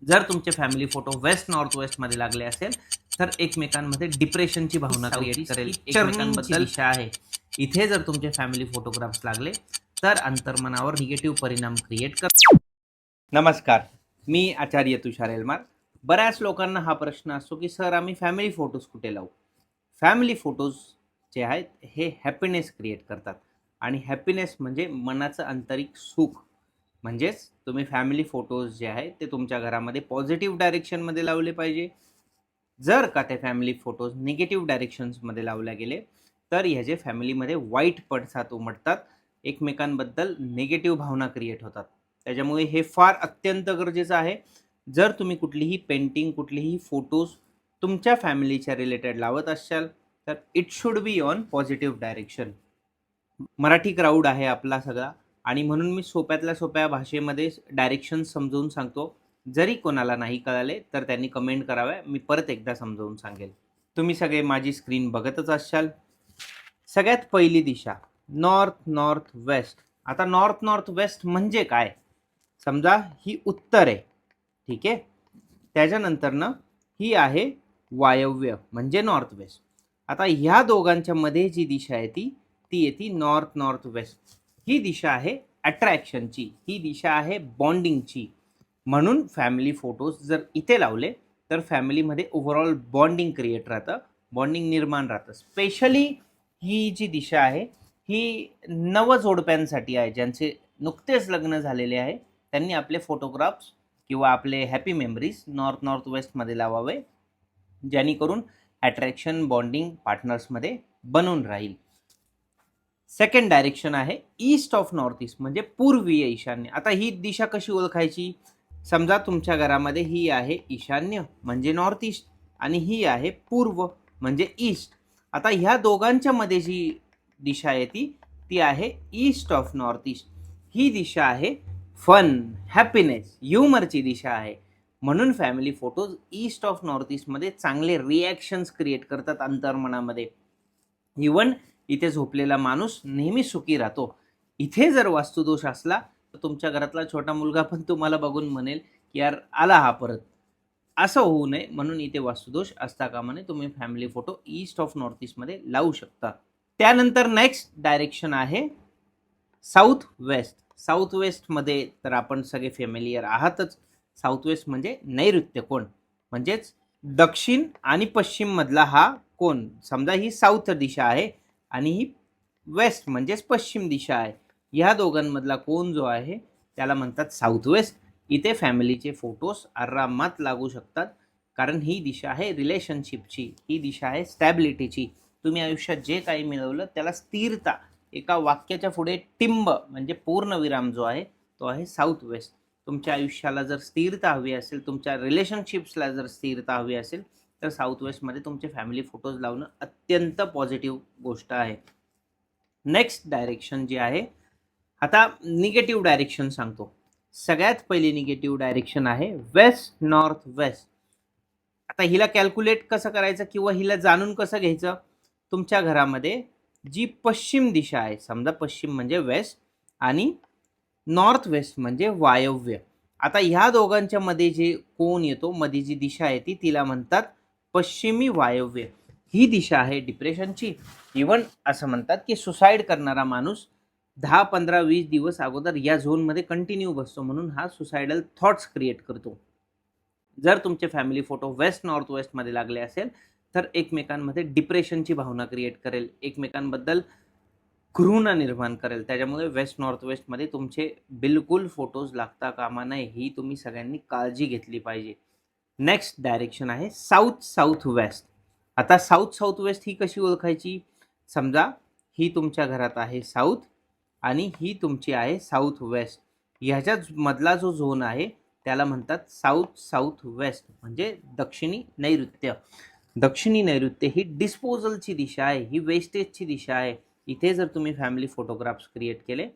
जर तुमचे family photo west north west मध्ये लागले असेल तर एकमेकांमध्ये डिप्रेशनची भावना क्रिएट करेल, एकमेकांबद्दल दिशा आहे. इथे जर तुमचे फॅमिली फोटोग्राफ्स लागले तर अंतर्मनावर निगेटिव्ह परिणाम क्रिएट कर. नमस्कार, मी आचार्य तुषार एलमार. बऱ्याच लोकांना हा प्रश्न असतो की सर आम्ही फॅमिली फोटोज कुठे लावू. फॅमिली फोटोज जे आहेत हे हॅपीनेस क्रिएट करतात आणि हॅपीनेस म्हणजे मनाचं आंतरिक सुख. म्हणजेच तुम्ही फॅमिली फोटोज जे आहेत ते तुमच्या घरामध्ये पॉझिटिव्ह डायरेक्शनमध्ये लावले पाहिजे. जर का ते फॅमिली फोटोज निगेटिव्ह डायरेक्शन्समध्ये लावले गेले तर ह्याचे फॅमिलीमध्ये वाईट पडसाद उमटतात, एकमेकांबद्दल निगेटिव्ह भावना क्रिएट होतात. त्याच्यामुळे हे फार अत्यंत गरजेचं आहे. जर तुम्ही कुठलीही पेंटिंग, कुठलीही फोटोज तुमच्या फॅमिलीच्या रिलेटेड लावत असाल तर it should be on positive direction. Marathi crowd आहे आपला सगळा आणि म्हणून मी सोप्यातल्या सोप्या भाषेमध्ये डायरेक्शन समजावून सांगतो. जरी कोणाला नाही कळाले तर त्यांनी कमेंट कराव्या, मी परत एकदा समजावून सांगेल. तुम्ही सगळे माझी स्क्रीन बघतच असाल. सगळ्यात पहिली दिशा नॉर्थ नॉर्थ वेस्ट. आता नॉर्थ नॉर्थ वेस्ट म्हणजे काय? समजा ही उत्तर आहे, ठीक आहे. त्याच्यानंतरनं ही आहे वायव्य म्हणजे नॉर्थ वेस्ट. आता ह्या दोघांच्या मध्ये जी दिशा आहे ती येते नॉर्थ नॉर्थ वेस्ट. ही दिशा आहे अट्रॅक्शनची, ही दिशा आहे बॉन्डिंगची. म्हणून फॅमिली फोटोज जर इथे लावले तर फॅमिलीमध्ये ओव्हरऑल बॉन्डिंग क्रिएट राहतं, बॉन्डिंग निर्माण राहतं. स्पेशली ही जी दिशा आहे ही नवजोडप्यांसाठी आहे, ज्यांचे नुकतेच लग्न झालेले आहे त्यांनी आपले फोटोग्राफ्स किंवा आपले हॅपी मेमरीज नॉर्थ नॉर्थ वेस्टमध्ये लावावे, जेणेकरून अट्रॅक्शन बॉन्डिंग पार्टनर्समध्ये बनून राहील. सेकंड डायरेक्शन आहे ईस्ट ऑफ नॉर्थ ईस्ट म्हणजे पूर्वीय ईशान्य. आता ही दिशा कशी ओळखायची? समजा तुमच्या घरामध्ये ही आहे ईशान्य म्हणजे नॉर्थ ईस्ट आणि ही आहे पूर्व म्हणजे ईस्ट. आता ह्या दोघांच्या मध्ये जी दिशा आहे ती आहे ईस्ट ऑफ नॉर्थ ईस्ट. ही दिशा आहे फन, हॅपीनेस, ह्युमरची दिशा आहे. म्हणून family photos east of north ईस्टमध्ये चांगले रिॲक्शन्स क्रिएट करतात अंतर्मनामध्ये. इवन इथे झोपलेला माणूस नेहमी सुखी राहतो. इथे जर वास्तुदोष असला तर तुमच्या घरातला छोटा मुलगा पण तुम्हाला बघून म्हणेल की यार आला हा परत. असं होऊ नये म्हणून इथे वास्तुदोष असता कामा नये. तुम्ही family photo east of north ईस्टमध्ये लावू शकता. त्यानंतर नेक्स्ट डायरेक्शन आहे साऊथ वेस्ट. साऊथ वेस्टमध्ये तर आपण सगळे फॅमिलियर आहातच. साऊथ वेस्ट म्हणजे नैऋत्य कोण, म्हणजेच दक्षिण आणि पश्चिम मधला हा कोण. समजा ही साऊथ दिशा आहे आणि ही वेस्ट म्हणजेच पश्चिम दिशा आहे. ह्या दोघांमधला कोण जो आहे त्याला म्हणतात साऊथ वेस्ट. इथे फॅमिलीचे फोटोज आरामात लागू शकतात, कारण ही दिशा आहे रिलेशनशिपची, ही दिशा आहे स्टॅबिलिटीची. तुम्ही आयुष्यात जे काही मिळवलं त्याला स्थिरता, एका वाक्याच्या पुढे टिंब म्हणजे पूर्णविराम जो आहे तो आहे साऊथ वेस्ट. तुमच्या आयुष्याला जर स्थिरता हवी असेल, तुमच्या रिलेशनशिप्सला जर स्थिरता हवी असेल तर साऊथ वेस्टमध्ये तुमचे फॅमिली फोटोज लावणं अत्यंत पॉझिटिव्ह गोष्ट आहे. नेक्स्ट डायरेक्शन जी आहे, आता निगेटिव्ह डायरेक्शन सांगतो. सगळ्यात पहिली निगेटिव्ह डायरेक्शन आहे वेस्ट नॉर्थ वेस्ट. आता हिला कॅल्क्युलेट कसं करायचं किंवा हिला जाणून कसं घ्यायचं? तुमच्या घरामध्ये जी पश्चिम दिशा आहे, समजा पश्चिम म्हणजे वेस्ट आणि नॉर्थ वेस्ट म्हणजे वायव्य. आता ह्या दोघांच्या मध्ये जे कोण येतो, मध्ये जी दिशा आहे तिला म्हणतात पश्चिमी वायव्य. ही दिशा आहे डिप्रेशनची. इवन असं म्हणतात की सुसाईड करणारा माणूस 10, 15, 20 दिवस अगोदर या झोनमध्ये कंटिन्यू बसतो, म्हणून हा सुसाइडल थॉट्स क्रिएट करतो. जर तुमचे फॅमिली फोटो वेस्ट नॉर्थ वेस्टमध्ये लागले असेल तर एकमेकांमध्ये डिप्रेशनची भावना क्रिएट करेल, एकमेकांबद्दल घृणा निर्माण करेल. त्याच्यामुळे वेस्ट नॉर्थ वेस्टमध्ये तुमचे बिलकुल फोटोज लागता कामा नये, ही तुम्ही सगळ्यांनी काळजी घेतली पाहिजे. नेक्स्ट डायरेक्शन आहे साऊथ साऊथ वेस्ट. आता साऊथ साऊथ वेस्ट ही कशी ओळखायची? समजा ही तुमच्या घरात आहे साऊथ आणि ही तुमची आहे साऊथ वेस्ट. ह्याच्या मधला जो झोन आहे त्याला म्हणतात साऊथ साऊथ वेस्ट म्हणजे दक्षिणी नैऋत्य. दक्षिणी नैऋत्य ही डिस्पोजलची दिशा आहे, ही वेस्टेजची दिशा आहे. इथे जर तुम्ही फॅमिली फोटोग्राफ्स क्रिएट केले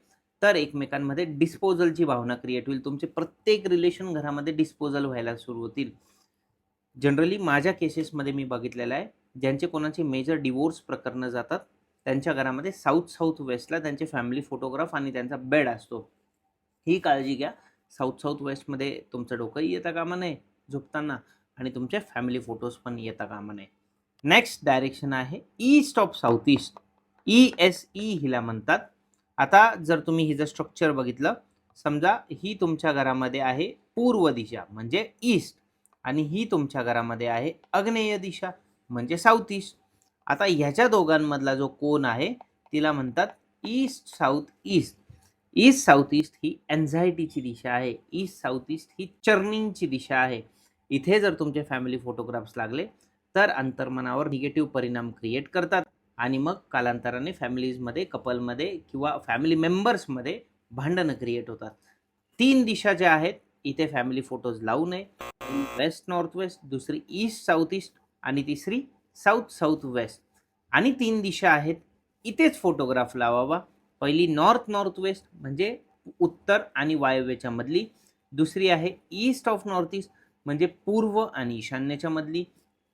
तर एकमेकांमध्ये डिस्पोजलची भावना क्रिएट होईल. तुमचे प्रत्येक रिलेशन घरामध्ये डिस्पोजल व्हायला सुरू होतील. जनरली माझ्या केसेसमध्ये मी बघितलेलं आहे, ज्यांचे कोणाचे मेजर डिवोर्स प्रकरणं जातात त्यांच्या घरामध्ये साऊथ साऊथ वेस्टला त्यांचे फॅमिली फोटोग्राफ आणि त्यांचा बेड असतो. ही काळजी घ्या. साऊथ वेस्टमध्ये तुमचं डोकंही येता कामा नये झोपताना आणि तुमचे फॅमिली फोटोज पण येता कामा नये. नेक्स्ट डायरेक्शन आहे east of south east. ESE हिला म्हणतात. आता जर तुम्ही हिचं स्ट्रक्चर बघितलं, समजा ही तुमच्या घरामध्ये आहे पूर्व दिशा म्हणजे ईस्ट आणि ही तुमच्या घरामध्ये आहे आग्नेय दिशा म्हणजे साऊथ ईस्ट. आता ह्याच्या दोघांमधला जो कोन आहे तिला म्हणतात east south east. East south east ही एन्झायटीची दिशा आहे. ईस्ट साऊथ ईस्ट ही चर्निंगची दिशा आहे. इथे जर तुमचे फॅमिली फोटोग्राफ्स लागले तर अंतर्मनावर निगेटिव्ह परिणाम क्रिएट करतात आणि मग कालांतराने फॅमिलीजमध्ये, कपलमध्ये किंवा फॅमिली मेंबर्समध्ये भांडणं क्रिएट होतात. 3 दिशा ज्या आहेत इथे फॅमिली फोटोज लावू नये. वेस्ट नॉर्थ वेस्ट, दुसरी ईस्ट साऊथ ईस्ट आणि तिसरी साऊथ साऊथ वेस्ट. आणि 3 दिशा आहेत इथेच फोटोग्राफ लावावा. पहिली नॉर्थ नॉर्थ वेस्ट म्हणजे उत्तर आणि वायव्येच्या मधली. दुसरी आहे ईस्ट ऑफ नॉर्थ ईस्ट म्हणजे पूर्व आणि ईशान्येच्या मधली.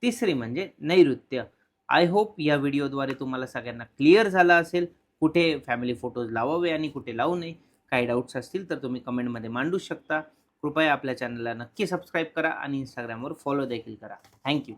तिसरी म्हणजे नैऋत्य. आय होप या व्हिडिओद्वारे तुम्हाला सगळ्यांना क्लिअर झालं असेल कुठे फॅमिली फोटोज लावावे आणि कुठे लावू नये. काही डाऊट्स असतील तर तुम्ही कमेंटमध्ये मांडू शकता. कृपया आपल्या चॅनलला नक्की सबस्क्राईब करा आणि इंस्टाग्रामवर फॉलो देखील करा. थँक्यू.